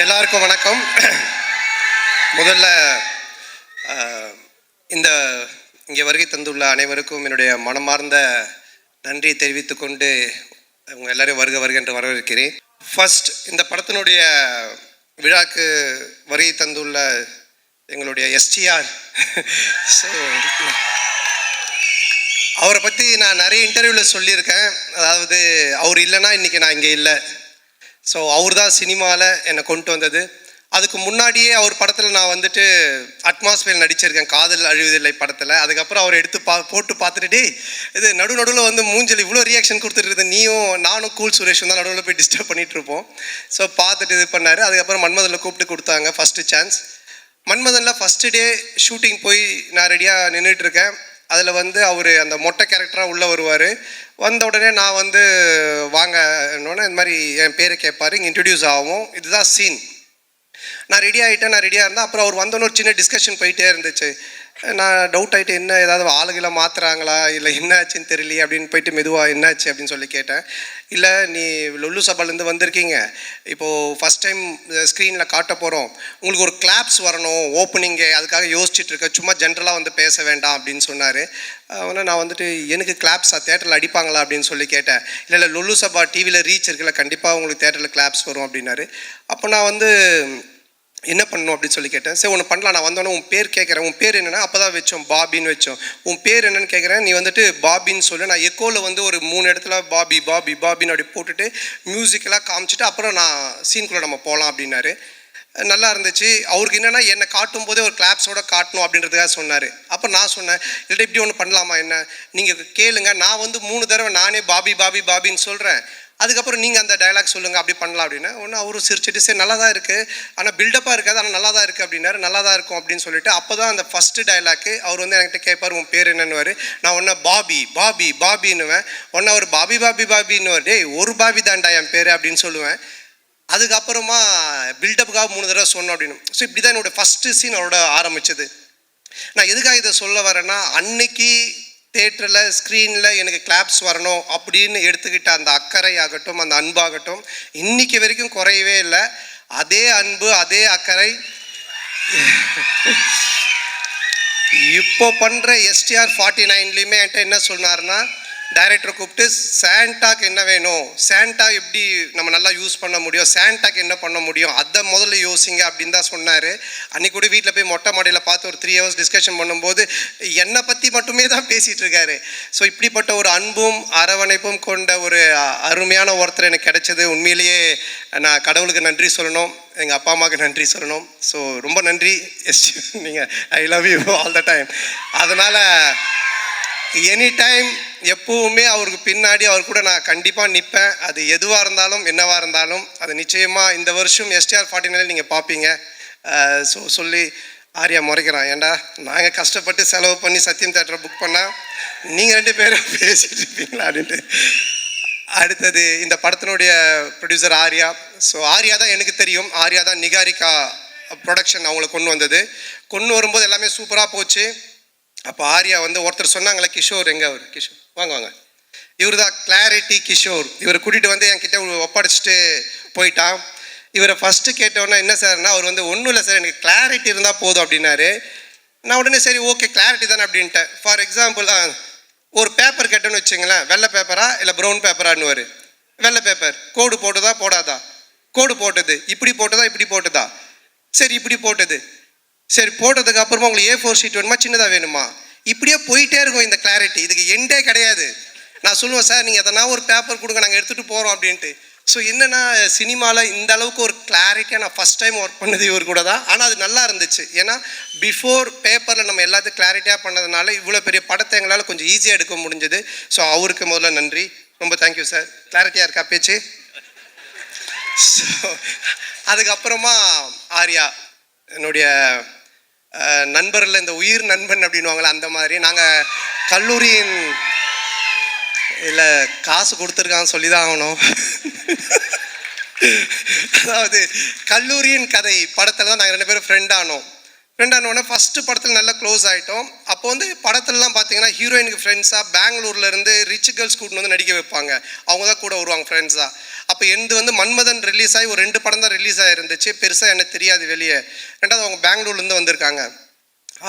எல்லாருக்கும் வணக்கம். முதல்ல இந்த இங்கே வருகை தந்துள்ள அனைவருக்கும் என்னுடைய மனமார்ந்த நன்றியை தெரிவித்துக்கொண்டு அவங்க எல்லாரையும் வருக என்று வரவேற்கிறேன். ஃபர்ஸ்ட், இந்த படத்தினுடைய விழாக்கு வருகை தந்துள்ள எங்களுடைய எஸ்டிஆர். ஸோ அவரை பற்றி நான் நிறைய இன்டர்வியூவில் சொல்லியிருக்கேன். அதாவது அவர் இல்லைன்னா இன்றைக்கி நான் இங்கே இல்லை. ஸோ அவர் தான் சினிமாவில் என்னை கொண்டு வந்தது. அதுக்கு முன்னாடியே அவர் படத்தில் நான் வந்துட்டு அட்மாஸ்பியர் நடிச்சிருக்கேன், காதல் அழிவதில்லை படத்தில். அதுக்கப்புறம் அவர் எடுத்து போட்டு பார்த்துட்டு இது நடுவில் வந்து மூஞ்சல் இவ்வளோ ரியாக்ஷன் கொடுத்துட்டு நீயும் நானும் கூல் சுரேஷும் தான் நடுவில் போய் டிஸ்டர்ப் பண்ணிகிட்டு இருப்போம். ஸோ பார்த்துட்டு இது பண்ணார். அதுக்கப்புறம் மன்மதனில் கூப்பிட்டு கொடுத்தாங்க ஃபஸ்ட்டு சான்ஸ். மன்மதனில் ஃபஸ்ட்டு டே ஷூட்டிங் போய் நான் ரெடியாக நின்றுட்டுருக்கேன். அதில் வந்து அவர் அந்த மொட்டை கேரக்டராக உள்ளே வருவார். வந்த உடனே நான் வந்து வாங்கன்னொன்னே இந்த மாதிரி என் பேரை கேட்பார், இங்கே இன்ட்ரடியூஸ் ஆகும். இதுதான் சீன். நான் ரெடி ஆகிட்டேன், நான் ரெடியாக இருந்தேன். அப்புறம் அவர் வந்தோன்னு ஒரு சின்ன டிஸ்கஷன் போயிட்டே இருந்துச்சு. நான் டவுட் ஆகிட்டு என்ன ஏதாவது ஆளுகளை மாற்றுறாங்களா இல்லை என்ன ஆச்சுன்னு தெரியலையே அப்படின்னு போயிட்டு மெதுவாக என்னாச்சு அப்படின்னு சொல்லி கேட்டேன். இல்லை, நீ லொல்லு சபாலேருந்து வந்திருக்கீங்க, இப்போது ஃபஸ்ட் டைம் ஸ்க்ரீனில் காட்ட போகிறோம், உங்களுக்கு ஒரு கிளாப்ஸ் வரணும் ஓப்பனிங்கே, அதுக்காக யோசிச்சுட்டு இருக்க, சும்மா ஜென்ரலாக வந்து பேச வேண்டாம் அப்படின்னு சொன்னார். ஆனால் நான் வந்துட்டு எனக்கு கிளாப்ஸா தேட்டரில் அடிப்பாங்களா அப்படின்னு சொல்லி கேட்டேன். இல்லை லொல்லு சபா டிவியில் ரீச் இருக்குல்ல, கண்டிப்பாக உங்களுக்கு தேட்டரில் கிளாப்ஸ் வரும் அப்படின்னாரு. அப்போ நான் வந்து என்ன பண்ணணும் அப்படின்னு சொல்லி கேட்டேன். சரி ஒன்று பண்ணலாம், நான் வந்தோன்னே உன் பேர் கேட்குறேன், உன் பேர் என்னென்னா அப்போ தான் வச்சோம் பாபின்னு வச்சோம். உன் பேர் என்னென்னு கேட்குறேன், நீ வந்துட்டு பாபின்னு சொல்லு. நான் எக்கோவில் வந்து ஒரு 3 இடத்துல பாபி பாபி பாபின்னு அப்படி போட்டுட்டு மியூசிக்கெல்லாம் காமிச்சிட்டு அப்புறம் நான் சீனுக்குள்ளே நம்ம போகலாம் அப்படின்னாரு. நல்லா இருந்துச்சு. அவருக்கு என்னென்னா என்னை காட்டும் போதே ஒரு கிளாப்ஸோட காட்டணும் அப்படின்றதுக்காக சொன்னார். அப்போ நான் சொன்னேன், இல்லை இப்படி ஒன்று பண்ணலாமா, என்ன நீங்கள் கேளுங்க, நான் வந்து 3 தடவை நானே பாபி பாபி பாபின்னு சொல்கிறேன், அதுக்கப்புறம் நீங்கள் அந்த டைலாக் சொல்லுங்கள், அப்படி பண்ணலாம் அப்படின்னு. ஒன்று அவரும் சிரிச்சிட்டு சரி நல்லா தான் இருக்குது, ஆனால் பில்டப்பாக இருக்காது, ஆனால் நல்லா தான் இருக்குது அப்படின்னாரு. நல்லா தான் இருக்கும் அப்படின்னு சொல்லிட்டு அப்போ தான் அந்த ஃபஸ்ட்டு டைலாக்கு அவர் வந்து என்கிட்ட கேட்பார், உன் பேர் என்னன்னுவார். நான் ஒன்று பாபி பாபி பாபின்னுவேன். ஒன்று அவர் பாபி பாபி பாபின்னுவார். டேய் ஒரு பாபி தான்டா என் பேர் அப்படின்னு சொல்லுவேன். அதுக்கப்புறமா பில்டப்புக்காக 3 தடவை சொன்னோம் அப்படின்னு. ஸோ இப்படி தான் என்னோடய ஃபஸ்ட்டு சீன் அவரோட ஆரம்பிச்சது. நான் எதுக்காக இதை சொல்ல வரேன்னா, அன்னைக்கு தேட்டரில் ஸ்க்ரீனில் எனக்கு கிளாப்ஸ் வரணும் அப்படின்னு எடுத்துக்கிட்ட அந்த அக்கறை ஆகட்டும், அந்த அன்பாகட்டும் இன்னைக்கு வரைக்கும் குறையவே இல்லை. அதே அன்பு அதே அக்கறை இப்போ பண்ணுற எஸ்டிஆர் 49லேயுமே என்கிட்ட என்ன சொன்னார்னா, டைரக்டரை கூப்பிட்டு சாண்டாக்கு என்ன வேணும், சாண்டா எப்படி நம்ம நல்லா யூஸ் பண்ண முடியும், சாண்டாக்கு என்ன பண்ண முடியும், அதை முதல்ல யோசிங்க அப்படின்னு தான் சொன்னார். அன்றைக்கி கூட வீட்டில் போய் மொட்டை மாடியில் பார்த்து ஒரு 3 ஹவர்ஸ் டிஸ்கஷன் பண்ணும்போது என்னை பற்றி மட்டுமே தான் பேசிகிட்டு இருக்காரு. ஸோ இப்படிப்பட்ட ஒரு அன்பும் அரவணைப்பும் கொண்ட ஒரு அருமையான ஒருத்தர் எனக்கு கிடைச்சது. உண்மையிலேயே நான் கடவுளுக்கு நன்றி சொல்லணும், எங்கள் அப்பா அம்மாவுக்கு நன்றி சொல்லணும். ஸோ ரொம்ப நன்றி நீங்கள், I love you all the time. அதனால் எனி டைம் எப்பவுமே அவருக்கு பின்னாடி அவர் கூட நான் கண்டிப்பாக நிற்பேன். அது எதுவாக இருந்தாலும் என்னவாக இருந்தாலும் அது நிச்சயமாக இந்த வருஷம் எஸ்டிஆர் 49 நீங்கள் பார்ப்பீங்க. ஸோ சொல்லி ஆர்யா முறைக்கிறான், ஏண்டா நாங்கள் கஷ்டப்பட்டு செலவு பண்ணி சத்யம் தேட்டரை புக் பண்ணால் நீங்கள் 2 பேரும் பேசிட்டு இருப்பீங்களா அப்படின்ட்டு. அடுத்தது இந்த படத்தினுடைய ப்ரொடியூசர் ஆர்யா. ஸோ ஆர்யா தான் எனக்கு தெரியும், ஆர்யா தான் நிகாரிகா ப்ரொடக்ஷன் அவங்களை கொண்டு வந்தது. கொண்டு வரும்போது எல்லாமே சூப்பராக போச்சு. அப்போ ஆர்யா வந்து ஒருத்தர் சொன்னாங்களே, கிஷோர் எங்கே, அவர் கிஷோர் வாங்க இவர் தான் கிளாரிட்டி கிஷோர். இவரை கூட்டிகிட்டு வந்து என்கிட்ட ஒப்படைச்சிட்டு போயிட்டான். இவரை ஃபஸ்ட்டு கேட்டோன்னா என்ன சார்னா, அவர் வந்து ஒன்றும் இல்லை சார், எனக்கு கிளாரிட்டி இருந்தால் போதும் அப்படின்னாரு. நான் உடனே சரி ஓகே கிளாரிட்டி தானே அப்படின்ட்டேன். ஃபார் எக்ஸாம்பிள் ஒரு பேப்பர் கேட்டோன்னு வச்சுங்களேன், வெள்ளை பேப்பரா இல்லை ப்ரௌன் பேப்பரான்னுவார். வெள்ளை பேப்பர் கோடு போட்டுதா போடாதா, கோடு போட்டது, இப்படி போட்டதா இப்படி போட்டதா, சரி இப்படி போட்டது, சரி போட்டதுக்கு அப்புறமா உங்களுக்கு A4 ஷீட் வேணுமா சின்னதாக வேணுமா, இப்படியே போயிட்டே இருக்கும் இந்த கிளாரிட்டி. இதுக்கு எண்டே கிடையாது. நான் சொல்லுவேன், சார் நீங்கள் எதனா ஒரு பேப்பர் கொடுங்க, நாங்கள் எடுத்துகிட்டு போகிறோம் அப்படின்ட்டு. ஸோ என்னென்னா சினிமாவில் இந்த அளவுக்கு ஒரு கிளாரிட்டியாக நான் ஃபஸ்ட் டைம் ஒர்க் பண்ணது இவர் கூட தான். ஆனால் அது நல்லா இருந்துச்சு. ஏன்னா பிஃபோர் பேப்பரில் நம்ம எல்லாத்தையும் கிளாரிட்டியாக பண்ணதுனால இவ்வளோ பெரிய படத்தை எங்களால் கொஞ்சம் ஈஸியாக எடுக்க முடிஞ்சது. ஸோ அவருக்கு முதல்ல நன்றி, ரொம்ப தேங்க்யூ சார். கிளாரிட்டியாக இருக்கா பேச்சு? ஸோ அதுக்கப்புறமா ஆர்யா என்னுடைய நண்பரில் இந்த உயிர் நண்பன் அப்படின்வாங்களே அந்த மாதிரி. நாங்கள் கல்லூரியின் இல்லை காசு கொடுத்துருக்கான்னு சொல்லி தான் ஆகணும். அதாவது கல்லூரியின் கதை படத்தில் தான் நாங்கள் 2 பேரும் ஃப்ரெண்ட் ஆனோம். ஃப்ரெண்டானோடனே ஃபஸ்ட்டு படத்தில் நல்லா க்ளோஸ் ஆகிட்டோம். அப்போ வந்து படத்துலலாம் பார்த்தீங்கன்னா ஹீரோயினுக்கு ஃப்ரெண்ட்ஸாக பெங்களூர்லேருந்து ரிச் கேர்ள்ஸ் கூட்டின்னு வந்து நடிக்க வைப்பாங்க. அவங்க தான் கூட வருவாங்க ஃப்ரெண்ட்ஸாக. அப்போ எந்த வந்து மன்மதன் ரிலீஸ் ஆகி ஒரு 2 படம் தான் ரிலீஸ் ஆகிருந்துச்சு. பெருசாக எனக்கு தெரியாது வெளியே. ரெண்டாவது அவங்க பெங்களூர்லேருந்து வந்திருக்காங்க.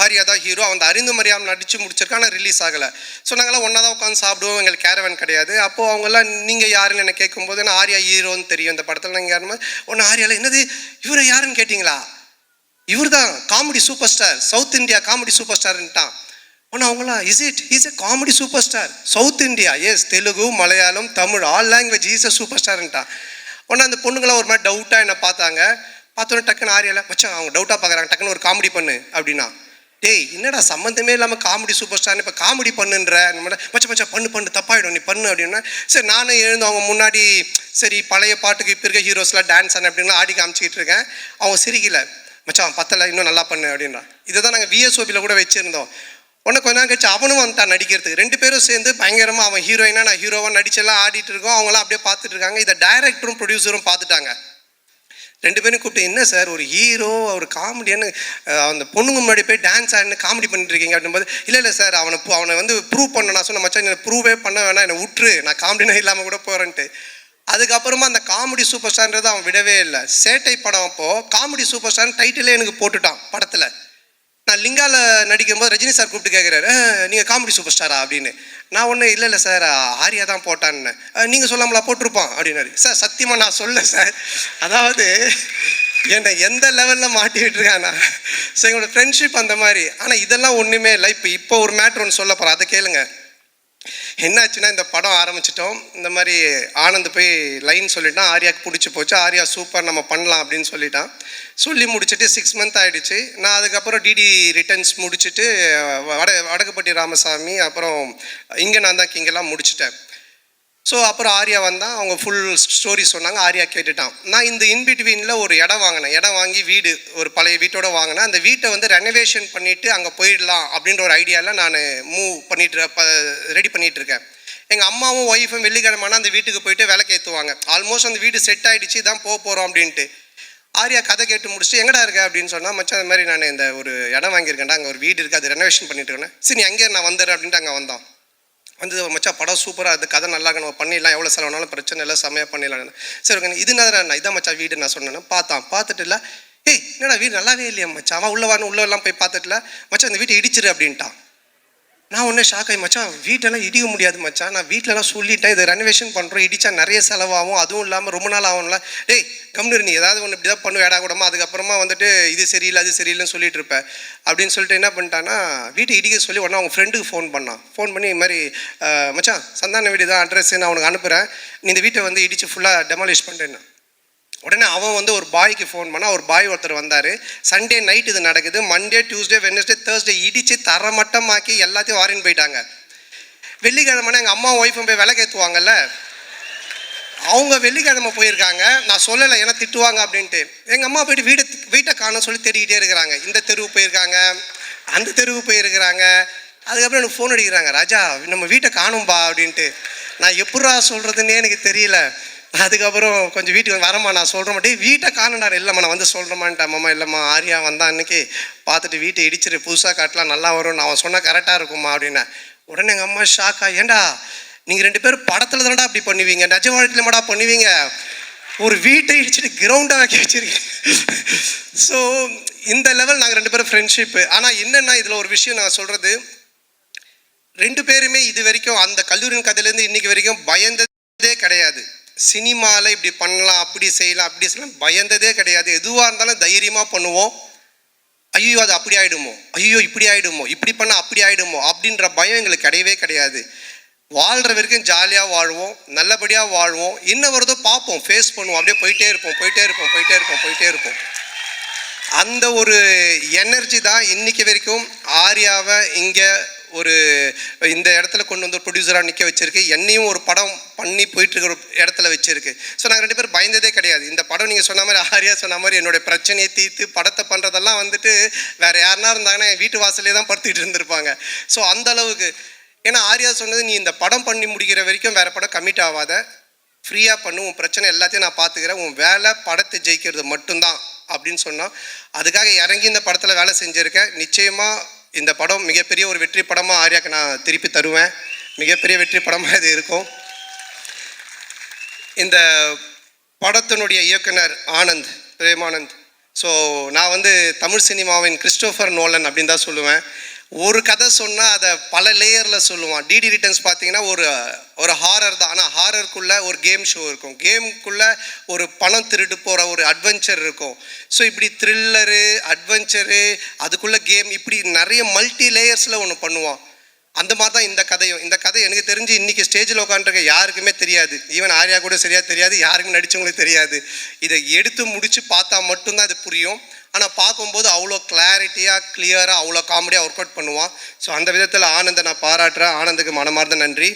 ஆர்யா தான் ஹீரோ. அவன் அறிந்து மரியாமல் நடித்து முடிச்சிருக்கான், ஆனால் ரிலீஸ் ஆகலை. ஸோ நாங்கள்லாம் ஒன்றா தான் உட்காந்து சாப்பிடுவோம். எங்களுக்கு கேரவன் கிடையாது. அப்போது அவங்கெல்லாம் நீங்கள் யாருன்னு என்ன கேட்கும்போது நான் ஆர்யா ஹீரோன்னு தெரியும் இந்த படத்தில். நீங்கள் யாருன்னு ஒன்று ஆர்யாவில் என்னது இவரை யாருன்னு கேட்டிங்களா? இவர் தான் comedy super star, south India comedy super ஸ்டார்ன்ட்டான். ஆனால் அவங்களாம் is a comedy super star south India, yes Telugu Malayalam Tamil all language is a super ஸ்டார்ன்ட்டான். ஒன்று அந்த பொண்ணுங்களாம் ஒரு மாதிரி டவுட்டாக என்னை பார்த்தாங்க. பார்த்தோன்னே டக்குன்னு ஆர்யாவில் மச்சான் அவங்க டவுட்டாக பார்க்குறாங்க, டக்குன்னு ஒரு காமெடி பண்ணு அப்படின்னா. டேய் என்னடா சம்மந்தமே இல்லாமல் காமெடி சூப்பர் ஸ்டார்னு இப்போ காமெடி பண்ணுன்ற மச்சா பண்ணு தப்பாயிடும் நீ பண்ணு அப்படின்னா. சரி நானும் எழுந்து அவங்க முன்னாடி சரி பழைய பாட்டுக்கு இப்போ இருக்க ஹீரோஸ்லாம் டான்ஸ் ஆன அப்படின்னா ஆடி காமிச்சிக்கிட்டு இருக்கேன். அவங்க சிரிக்கல, மச்சான் பத்தலை இன்னும் நல்லா பண்ணு அப்படின்னா. இதை தான் நாங்கள் விஎஸ்ஓபியில் கூட வச்சுருந்தோம். உடனே கொஞ்ச நாள் கழிச்சு அவனும் வந்துட்டான் நடிக்கிறதுக்கு. 2 பேரும் சேர்ந்து பயங்கரமாக அவன் ஹீரோயினா நான் ஹீரோவாக நடிச்செல்லாம் ஆடிட்டு இருக்கோம். அவங்களாம் அப்படியே பார்த்துட்டு இருக்காங்க. இதை டைரக்டரும் ப்ரொடியூசரும் பார்த்துட்டாங்க. 2 பேரும் கூப்பிட்டு என்ன சார் ஒரு ஹீரோ ஒரு காமெடியான்னு அந்த பொண்ணுங்க முன்னாடி போய் டான்ஸ் ஆடினு காமெடி பண்ணிட்டு இருக்கீங்க அப்படின்போது இல்லை சார் அவனை வந்து ப்ரூவ் பண்ண நான் சொன்ன மச்சான் என்னை ப்ரூவே பண்ண வேணாம், என்னை விட்டுரு, நான் காமெடினா இல்லாமல் கூட போகிறேன்ட்டு. அதுக்கப்புறமா அந்த காமெடி சூப்பர் ஸ்டார்ன்றது அவன் விடவே இல்லை. சேட்டை படம் அப்போது காமெடி சூப்பர் ஸ்டார்னு டைட்டிலே எனக்கு போட்டுட்டான் படத்தில். நான் லிங்காவில் நடிக்கும்போது ரஜினி சார் கூப்பிட்டு கேட்குறாரு நீங்கள் காமெடி சூப்பர் ஸ்டாரா அப்படின்னு. நான் ஒன்றும் இல்லை சார் ஆர்யா தான் போட்டான்னு. நீங்கள் சொல்லாமலா போட்டிருப்பான் அப்படின்னாரு. சார் சத்தியமாக நான் சொல்ல சார், அதாவது என்னை எந்த லெவலில் மாட்டி விட்டுருக்காண்ணா. ஸோ எங்களோட ஃப்ரெண்ட்ஷிப் அந்த மாதிரி. ஆனால் இதெல்லாம் ஒன்றுமே இல்லை. இப்போ ஒரு மேட்ரு ஒன்று சொல்ல போகிறேன், அதை கேளுங்க. என்னாச்சுன்னா இந்த படம் ஆரம்பிச்சிட்டோம். இந்த மாதிரி ஆனந்த் போய் லைன் சொல்லிட்டான், ஆர்யாவுக்கு பிடிச்சி போச்சு, ஆர்யா சூப்பர் நம்ம பண்ணலாம் அப்படின்னு சொல்லிட்டான். சொல்லி முடிச்சுட்டு 6 மந்த் ஆகிடுச்சு. நான் அதுக்கப்புறம் டிடி ரிட்டர்ன்ஸ் முடிச்சுட்டு வடக்குப்பட்டி ராமசாமி அப்புறம் இங்கே நான் தான் இங்கெல்லாம் முடிச்சுட்டேன். ஸோ அப்புறம் ஆர்யா வந்தான், அவங்க ஃபுல் ஸ்டோரி சொன்னாங்க, ஆர்யா கேட்டுட்டான். நான் இந்த இன்பிட்வீனில் ஒரு இடம் வாங்கினேன். இடம் வாங்கி வீடு ஒரு பழைய வீட்டோடு வாங்கினேன். அந்த வீட்டை வந்து ரெனோவேஷன் பண்ணிவிட்டு அங்கே போயிடலாம் அப்படின்ற ஒரு ஐடியாவில் நான் ரெடி பண்ணிகிட்ருக்கேன். எங்கள் அம்மாவும் ஒய்ஃபும் வெள்ளிக்கிழமைனா அந்த வீட்டுக்கு போயிட்டு விளக்கு ஏற்றுவாங்க. ஆல்மோஸ்ட் அந்த வீடு செட் ஆகிடுச்சு, தான் போகிறோம் அப்படின்ட்டு. ஆர்யா கதை கேட்டு முடிச்சுட்டு எங்கடா இருக்க அப்படின்னு சொன்னால் மச்சான் அந்த மாதிரி நான் இந்த ஒரு இடம் வாங்கியிருக்கேன்டா, அங்கே ஒரு வீடு இருக்குது, அது ரெனோவேஷன் பண்ணிட்டு இருக்கேன். சரி அங்கேயே நான் வந்துடுறேன் அப்படின்ட்டு அங்கே வந்தோம். வந்து மச்சா படம் சூப்பராக, அது கதை நல்லா நம்ம பண்ணிடலாம், எவ்வளோ செலவுனாலும் பிரச்சனை இல்லை, செம்மையாக பண்ணிடலாம். சரி ஓகே இது நான் இதான் மச்சா வீடு நான் சொன்னேன்னா பார்த்துட்டு இல்லை ஏய் என்னடா வீடு நல்லாவே இல்லையா மச்சான், அவன் உள்ளெல்லாம் போய் பார்த்துட்டுல மச்சான் இந்த வீட்டை இடிச்சிரு அப்படின்ட்டான். நான் ஒன்றே ஷாக் ஆகி மச்சான் வீட்டெல்லாம் இடிக்க முடியாது மச்சான், நான் வீட்டிலலாம் சொல்லிட்டேன் இதை ரெனோவேஷன் பண்ணுறோம், இடித்தா நிறைய செலவாகும், அதுவும் இல்லாமல் ரொம்ப நாள் ஆகும்ல. டேய் கம்னு நீ ஏதாவது ஒன்று இப்படி தான் பண்ணு வேடா கூடமா, அதுக்கப்புறமா வந்துட்டு இது சரியில்லை அது சரியில்லைன்னு சொல்லிட்டு இருப்பேன் அப்படின்னு சொல்லிட்டு என்ன பண்ணிட்டான்னா வீட்டை இடிக்க சொல்லி உடனே அவங்க ஃப்ரெண்டுக்கு ஃபோன் பண்ணி இது மாதிரி மச்சான் சந்தான வீடு தான் அட்ரஸ் நான் அவனுக்கு அனுப்புகிறேன், நீ இந்த வீட்டை வந்து இடித்து ஃபுல்லாக டெமாலிஷ் பண்ணிட்டேன்னு. உடனே அவன் வந்து ஒரு பாய்க்கு ஃபோன் பண்ணால் ஒரு பாய் ஒருத்தர் வந்தார். சண்டே நைட் இது நடக்குது, மண்டே டியூஸ்டே வெட்னஸ்டே தேர்ஸ்டே இடித்து தரமட்டமாக்கி எல்லாத்தையும் வாரின்னு போயிட்டாங்க. வெள்ளிக்கிழமைனா எங்கள் அம்மா ஒய்ஃபும் போய் விளக்கேற்றுவாங்கல்ல, அவங்க வெள்ளிக்கிழமை போயிருக்காங்க. நான் சொல்லலை ஏன்னா திட்டுவாங்க அப்படின்ட்டு. எங்கள் அம்மா போயிட்டு வீட்டை காண சொல்லி தேடிக்கிட்டே இருக்கிறாங்க. இந்த தெருவு போயிருக்காங்க, அந்த தெருவு போயிருக்கிறாங்க. அதுக்கப்புறம் எனக்கு ஃபோன் அடிக்கிறாங்க, ராஜா நம்ம வீட்டை காணும்பா அப்படின்ட்டு. நான் எப்படா சொல்கிறதுன்னே எனக்கு தெரியல. அதுக்கப்புறம் கொஞ்சம் வீட்டுக்கு வரமா நான் சொல்கிற மாட்டேன் வீட்டை காணண்டார், இல்லைம்மா நான் வந்து சொல்கிறேம்மான்ட்டேன். அம்மா இல்லைம்மா ஆர்யா வந்தான் அன்றைக்கி பார்த்துட்டு வீட்டை இடிச்சிட்டு புதுசாக காட்டலாம் நல்லா வரும், நான் அவன் சொன்னால் கரெக்டாக இருக்குமா அப்படின்னா. உடனே எங்கள் அம்மா ஷாக்கா, ஏண்டா நீங்கள் 2 பேரும் படத்தில் தானடா அப்படி பண்ணுவீங்க, நிஜ வாழ்க்கையில் மாடா பண்ணுவீங்க, ஒரு வீட்டை இடிச்சிட்டு கிரவுண்டாக வைக்க வச்சிருக்கீங்க. ஸோ இந்த லெவல் நாங்கள் 2 பேரும் ஃப்ரெண்ட்ஷிப்பு. ஆனால் என்னென்னா இதில் ஒரு விஷயம் நான் சொல்கிறது, 2 பேருமே இது வரைக்கும் அந்த கல்லூரியின் கதையிலேருந்து இன்றைக்கி வரைக்கும் பயந்ததே கிடையாது. சினிமாவில் இப்படி பண்ணலாம் அப்படி செய்யலாம் பயந்ததே கிடையாது. எதுவாக இருந்தாலும் தைரியமாக பண்ணுவோம். ஐயோ அது அப்படி ஆகிடுமோ, ஐயோ இப்படி ஆகிடுமோ, இப்படி பண்ணால் அப்படி ஆகிடுமோ அப்படின்ற பயம் எங்களுக்கு கிடையவே கிடையாது. வாழ்கிற வரைக்கும் ஜாலியாக வாழ்வோம், நல்லபடியாக வாழ்வோம், என்ன வருதோ பார்ப்போம், ஃபேஸ் பண்ணுவோம், அப்படியே போயிட்டே இருப்போம். அந்த ஒரு எனர்ஜி தான் இன்றைக்கி வரைக்கும் ஆர்யாவை இங்கே ஒரு இந்த இடத்துல கொண்டு வந்து ப்ரொடியூசராக நிற்க வச்சிருக்கு, என்னையும் ஒரு படம் பண்ணி போயிட்டுருக்க ஒரு இடத்துல வச்சிருக்கு. ஸோ நாங்கள் 2 பேரும் பயந்ததே கிடையாது. இந்த படம் நீங்கள் சொன்ன மாதிரி ஆர்யா சொன்ன மாதிரி என்னுடைய பிரச்சனையை தீர்த்து படத்தை பண்ணுறதெல்லாம் வந்துட்டு வேறு யாருனா இருந்தாங்கன்னா என் வீட்டு வாசலே தான் படுத்துக்கிட்டு இருந்திருப்பாங்க. ஸோ அந்த அளவுக்கு. ஏன்னா ஆர்யா சொன்னது நீ இந்த படம் பண்ணி முடிக்கிற வரைக்கும் வேறு படம் கமிட் ஆகாத, ஃப்ரீயாக பண்ணு, உன் பிரச்சனை எல்லாத்தையும் நான் பார்த்துக்கிறேன், உன் வேலை படத்தை ஜெயிக்கிறது மட்டும்தான் அப்படின்னு சொன்னால் அதுக்காக இறங்கி இந்த படத்தில் வேலை செஞ்சுருக்கேன். நிச்சயமாக இந்த படம் மிகப்பெரிய ஒரு வெற்றி படமாக ஆர்யாவுக்கு நான் திருப்பி தருவேன். மிகப்பெரிய வெற்றி படமாக இது இருக்கும். இந்த படத்தினுடைய இயக்குனர் ஆனந்த், பிரேமானந்த். ஸோ நான் வந்து தமிழ் சினிமாவின் கிறிஸ்டோஃபர் நோலன் அப்படின்னு தான் சொல்லுவேன். ஒரு கதை சொன்னால் அதை பல லேயரில் சொல்லுவான். டிடி ரிட்டர்ன்ஸ் பார்த்தீங்கன்னா ஒரு ஹாரர் தான். ஆனால் ஹாரருக்குள்ளே ஒரு கேம் ஷோ இருக்கும், கேமுக்குள்ளே ஒரு பணம் திருட்டு போகிற ஒரு அட்வென்ச்சர் இருக்கும். ஸோ இப்படி த்ரில்லரு, அட்வென்ச்சரு, அதுக்குள்ளே கேம், இப்படி நிறைய மல்டி லேயர்ஸில் ஒன்று பண்ணுவான். அந்த மாதிரி தான் இந்த கதையும். இந்த கதை எனக்கு தெரிஞ்சு இன்றைக்கி ஸ்டேஜில் உட்காந்துருக்க யாருக்குமே தெரியாது. ஈவன் ஆர்யா கூட சரியாக தெரியாது, யாருக்கும் நடித்தவங்களுக்கு தெரியாது. இதை எடுத்து முடித்து பார்த்தா மட்டும்தான் இது புரியும். ஆனால் பார்க்கும்போது அவ்வளோ கிளாரிட்டியாக, கிளியராக, அவ்வளோ காமெடியாக ஒர்க் அவுட் பண்ணுவான். ஸோ அந்த விதத்தில் ஆனந்தை நான் பாராட்டுறேன். ஆனந்துக்கு மனமார்ந்த நன்றி.